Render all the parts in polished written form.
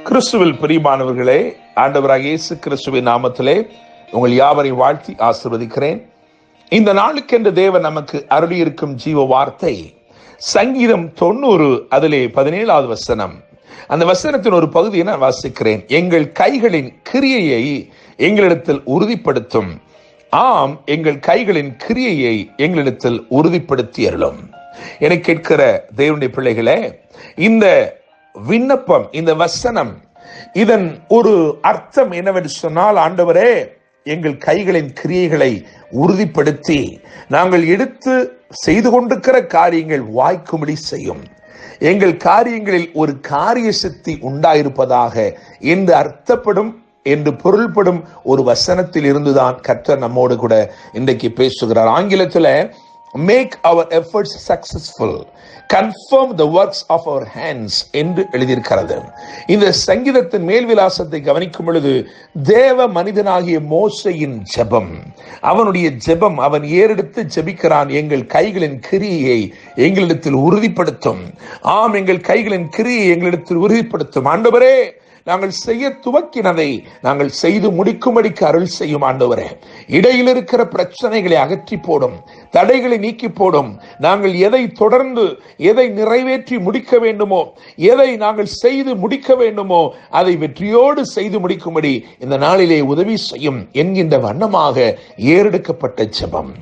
கிறிஸ்துவில் பிரியமானவர்களே, ஆண்டவராகிய இயேசு கிறிஸ்துவின் நாமத்திலே உங்கள் யாவரை வாழ்த்தி ஆசீர்வதிக்கிறேன். இந்த நாளுக்கென்று தேவன் நமக்கு அருளியிருக்கும் ஜீவ வார்த்தை சங்கீதம் 90 அதிலே 17வது வசனம். அந்த வசனத்தின் ஒரு பகுதியை நான் வாசிக்கிறேன். எங்கள் கைகளின் கிரியையை எங்களிடத்தில் உறுதிப்படுத்தும், ஆம் எங்கள் கைகளின் கிரியையை எங்களிடத்தில் உறுதிப்படுத்தி அருளும். என கேட்கிற தேவனுடைய பிள்ளைகளே, இந்த விண்ணப்பம், இந்த வசனம், இதன் ஒரு அர்த்தம் என்னவென்று சொன்னால், ஆண்டவரே எங்கள் கைகளின் கிரியைகளை உறுதிப்படுத்தி நாங்கள் எடுத்து செய்து கொண்டிருக்கிற காரியங்கள் வாய்க்கும்படி செய்யும். எங்கள் காரியங்களில் ஒரு காரிய சக்தி உண்டாயிருப்பதாக என்று அர்த்தப்படும், என்று பொருள்படும் ஒரு வசனத்தில் இருந்துதான் கர்த்தர் நம்மோடு கூட இன்றைக்கு பேசுகிறார். ஆங்கிலத்தில் make our efforts successful, confirm the works of our hands என்று எழுதியிருக்கிறது. இந்த சங்கீதத்தின் மேல் விலாசத்தை கவனிக்கும் பொழுது தேவ மனிதனாகிய மோசேயின் ஜெபம், அவனுடைய ஜெபம், அவன் ஏறெடுத்து ஜெபிக்கிறான். எங்கள் கைகளின் கிரியையை எங்களிடத்தில் உறுதிப்படுத்தும், ஆம் எங்கள் கைகளின் கிரியை எங்களிடத்தில் உறுதிப்படுத்தும். ஆண்டவரே, நாங்கள் செய்ய துவக்கினதை நாங்கள் செய்து முடிக்கும்படிக்கு அருள் செய்யும். ஆண்டவரே, இடையில் இருக்கிற பிரச்சனைகளை அகற்றி போடும், தடைகளை நீக்கி போடும். நாங்கள் எதை தொடர்ந்து, எதை நிறைவேற்றி முடிக்க வேண்டுமோ, எதை நாங்கள் செய்து முடிக்க வேண்டுமோ அதை வெற்றியோடு செய்து முடிக்கும்படி இந்த நாளிலே உதவி செய்யும் என்கின்ற வண்ணமாக ஏறெடுக்கப்பட்ட ஜெபம்.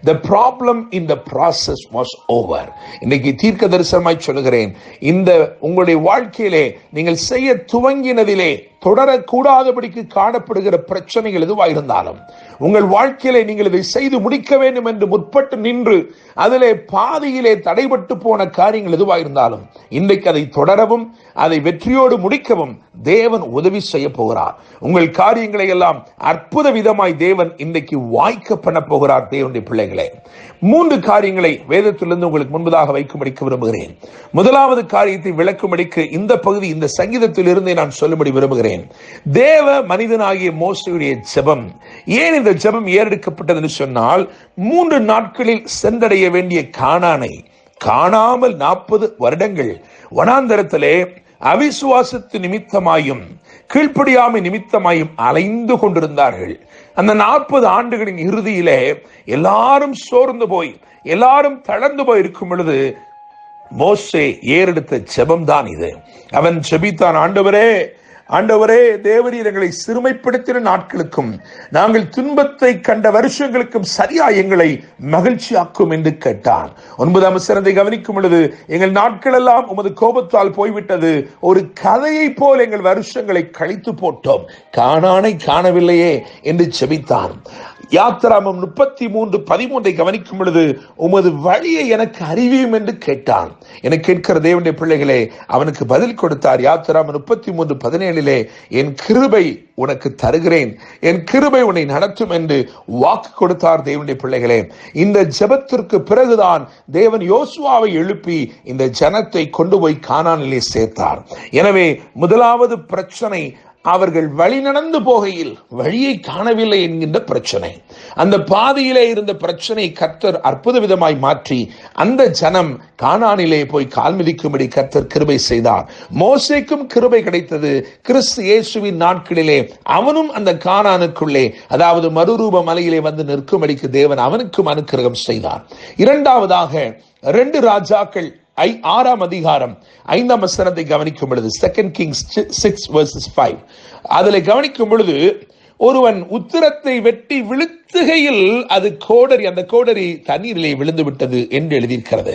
The problem in the process was over. இன்னைக்கு தீர்க்க தரிசனமாய் சொல்லுகிறேன், இந்த உங்களுடைய வாழ்க்கையிலே நீங்கள் செய்ய துவங்கினதிலே தொடரக்கூடாதபடிக்கு காணப்படுகிற பிரச்சனைகள் எதுவாயிருந்தாலும், உங்கள் வாழ்க்கையிலே நீங்கள் இதை செய்து முடிக்க வேண்டும் என்று முற்பட்டு நின்று அதிலே பாதியிலே தடைபட்டு போன காரியங்கள் எதுவாயிருந்தாலும், இன்றைக்கு அதை தொடரவும் அதை வெற்றியோடு முடிக்கவும் தேவன் உதவி செய்ய போகிறார். உங்கள் காரியங்களை எல்லாம் அற்புத விதமாய் தேவன் இன்றைக்கு வாய்க்க பண்ண போகிறார். தேவனுடைய பிள்ளைகளே, 3 காரியங்களை வேதத்திலிருந்து உங்களுக்கு முன்பதாக வைக்கும்படிக்கு விரும்புகிறேன். முதலாவது காரியத்தை விளக்கும்படிக்கு இந்த பகுதி, இந்த சங்கீதத்தில் இருந்தே நான் சொல்லும்படி விரும்புகிறேன். தேவ மனிதனாகிய மோசேயுடைய ஜெபம், ஏன் இந்த ஜெபம் ஏறெடுக்கப்பட்டது என்று சொன்னால், 3 நாட்களில் சென்றடைய வேண்டிய கானானை காணாமல் 40 வருடங்கள் வனாந்தரத்திலே அவிசுவாசத்து நிமித்தமாயும் கீழ்ப்படியாமை நிமித்தமாயும் அலைந்து கொண்டிருந்தார்கள். அந்த 40 ஆண்டுகளின் இறுதியிலே எல்லாரும் சோர்ந்து போய், எல்லாரும் தளர்ந்து போய் இருக்கும் பொழுது மோசே ஏறெடுத்த ஜெபம் தான் இது. அவன் ஜெபித்தான், ஆண்டவரே, ஆண்டவரே, தேவரீர் எங்களை சிறுமைப்படுத்தின நாட்களுக்கும் நாங்கள் துன்பத்தை கண்ட வருஷங்களுக்கும் சரியா எங்களை மகிழ்ச்சியாக்கும் என்று கேட்டான். 9ஆம் வசனத்தை கவனிக்கும் பொழுது, எங்கள் நாட்கள் எல்லாம் உமது கோபத்தால் போய்விட்டது, ஒரு கதையை போல் எங்கள் வருஷங்களை கழித்து போட்டோம், கானானை காணவில்லையே என்று ஜெபித்தான். யாத்திராமம் 33:13 கவனிக்கும் பொழுது, உமது வழியை எனக்கு அறிவியும் என்று கேட்டான். என கேட்கிற தேவனுடைய பிள்ளைகளே, அவனுக்கு பதில் கொடுத்தார். யாத்திராமம் 33:17 என் கிருபை உனக்கு தருகிறேன், என் கிருபை உன்னை நடத்தும் என்று வாக்கு கொடுத்தார். தேவனுடைய பிள்ளைகளே, இந்த ஜெபத்திற்கு பிறகுதான் தேவன் யோசுவாவை எழுப்பி இந்த ஜனத்தை கொண்டு போய் கானானிலே சேர்த்தார். எனவே முதலாவது பிரச்சனை, அவர்கள் வழி நடந்து போகையில் வழியை காணவில்லை என்கின்ற பிரச்சனை. அந்த பாதையிலே இருந்த பிரச்சனை கர்த்தர் அற்புத விதமாய் மாற்றி அந்த ஜனம் கானானிலே போய் கால் மிதிக்கும்படி கர்த்தர் கிருபை செய்தார். மோசேக்கும் கிருபை கிடைத்தது. கிறிஸ்து இயேசுவின் நாட்களிலே அவனும் அந்த கானானுக்குள்ளே, அதாவது மறுரூப மலையிலே வந்து நிற்கும்படிக்கு தேவன் அவனுக்கும் அனுக்கிரகம் செய்தார். இரண்டாவதாக 2 ராஜாக்கள் 6ஆம் அதிகாரம் 5ஆம் வசனத்தை கவனிக்கும் பொழுது, 2 Kings 6:5 அதில் கவனிக்கும் பொழுது, ஒருவன் உத்திரத்தை வெட்டி விழுத்துகையில் அது கோடரி, அந்த கோடரி தண்ணீரிலே விழுந்து விட்டது என்று எழுதியிருக்கிறது.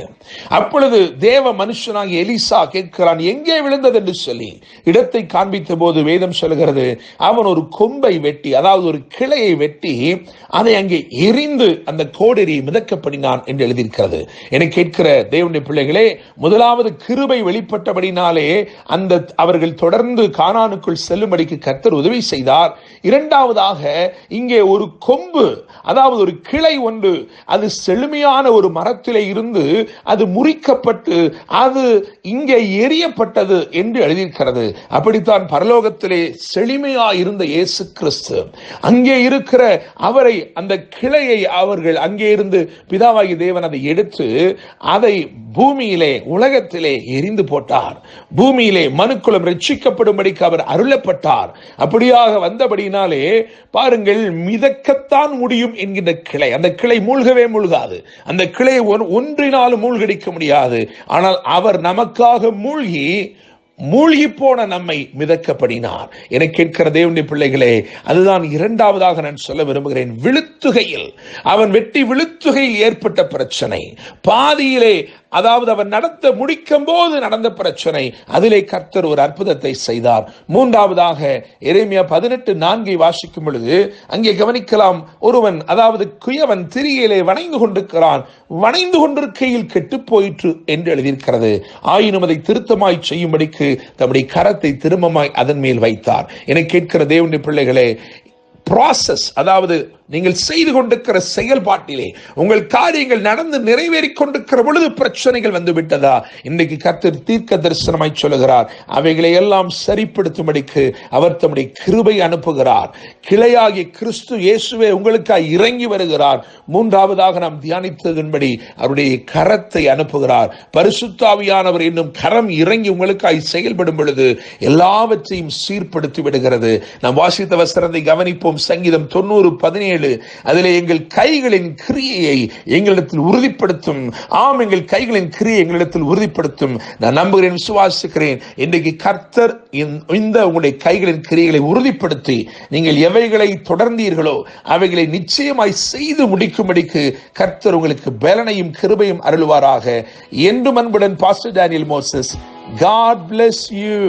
அப்பொழுது தேவ மனுஷனாகிய எலிசா கேட்கிறான், எங்கே விழுந்தது என்று சொல்லி இடத்தை காண்பித்த போது வேதம் சொல்கிறது, அவன் ஒரு கொம்பை வெட்டி, அதாவது ஒரு கிளையை வெட்டி அதை அங்கே எரிந்து அந்த கோடரியை மிதக்கப்படினான் என்று எழுதியிருக்கிறது. என கேட்கிற தேவனுடைய பிள்ளைகளே, முதலாவது கிருபை வெளிப்பட்டபடினாலே அந்த அவர்கள் தொடர்ந்து கானானுக்குள் செல்லும்படிக்கு கர்த்தர் உதவி செய்தார். இரண்டாவதாக இங்கே ஒரு கொம்பு துருவு, அதாவது ஒரு கிளை ஒன்று, அது செழுமையான ஒரு மரத்திலே இருந்து அது முறிக்கப்பட்டு அது இங்கே எரியப்பட்டது என்று எழுதியிருக்கிறது. அப்படித்தான் பரலோகத்திலே செழுமையாய் இருந்த இயேசு கிறிஸ்து அங்கே இருக்கிற அவரை, அந்த கிளையை அவர்கள் அங்கே இருந்து பிதாவாகிய தேவன் அதை எடுத்து அதை பூமியிலே, உலகத்திலே எரிந்து போட்டார். பூமியிலே மனுக்குலம் ரட்சிக்கப்படும்படிக்கு அவர் அருளப்பட்டார். அப்படியாக வந்தபடினாலே பாருங்கள், மிதக்கத்தான் முடியும் என்கின்ற கிளை, அந்த கிளை மூழ்கவே மூழ்காது, அந்த கிளை ஒன்றினாலும் மூழ்கடிக்க முடியாது. ஆனால் அவர் நமக்காக மூழ்கி போன நம்மை மிதக்கப்படினார். என கேட்கிற தேவனுடைய பிள்ளைகளே, அதுதான் இரண்டாவதாக நான் சொல்ல விரும்புகிறேன். விழுத்துகையில், அவன் வெட்டி விழுத்துகையில் ஏற்பட்ட பிரச்சனை, பாதியிலே, அதாவது அவன் நடத்த முடிக்கும் போது நடந்த பிரச்சனை, அதிலே கர்த்தர் ஒரு அற்புதத்தை செய்தார். மூன்றாவதாக எரேமியா 18:4 வாசிக்கும் பொழுது அங்கே கவனிக்கலாம். ஒருவன், அதாவது குயவன் திரியிலே வணைந்து கொண்டிருக்கிறான், வணைந்து கொண்டிருக்கையில் கெட்டு போயிற்று என்று எழுதியிருக்கிறது. ஆயினும் அதை திருத்தமாய் செய்யும்படிக்கு தம்முடைய கரத்தை திரும்பமாய் அதன் மேல் வைத்தார். என கேட்கிற தேவனுடைய பிள்ளைகளே, ப்ராசஸ், அதாவது நீங்கள் செய்து கொண்டிருக்கிற செயல்பாட்டிலே உங்கள் காரியங்கள் நடந்து நிறைவேறிக் கொண்டிருக்கிற பொழுது பிரச்சனைகள் வந்து விட்டதா? இன்றைக்கு கர்த்தர் தீர்க்க தரிசனமாய் சொல்லுகிறார், அவைகளை எல்லாம் சரிப்படுத்தும்படிக்கு அவர் தம்முடைய கிருபை அனுப்புகிறார். கிளையாகிய கிறிஸ்து இயேசுவே உங்களுக்காக இறங்கி வருகிறார். மூன்றாவதாக நாம் தியானித்ததன்படி அவருடைய கரத்தை அனுப்புகிறார். பரிசுத்த ஆவியானவர் என்னும் கரம் இறங்கி உங்களுக்காக செயல்படும் பொழுது எல்லாவற்றையும் சீர்படுத்தி விடுகிறது. நாம் வாசித்த வசனத்தை கவனிப்போம். சங்கீதம் 90:17, அதிலே எங்கள் கைகளின் கிரியையை எங்களிடத்தில் உறுதிப்படுத்தும். ஆம், எங்கள் கைகளின் கிரியை எங்களிடத்தில் உறுதிப்படுத்தும். நான் நம்புகிறேன், விசுவாசிக்கிறேன். இன்றைக்கு கர்த்தர் இந்த உங்களுடைய கைகளின் கிரியைகளை உறுதிப்படுத்தி நீங்கள் எவைகளை தொடர்ந்தீர்களோ அவைகளை நிச்சயமாய் செய்து முடிக்கும்படிக்கு கர்த்தர் உங்களுக்கு பலனையும் கிருபையும் அருள்வாராக. என்றும் அன்புடன் pastor Daniel Moses. God bless you.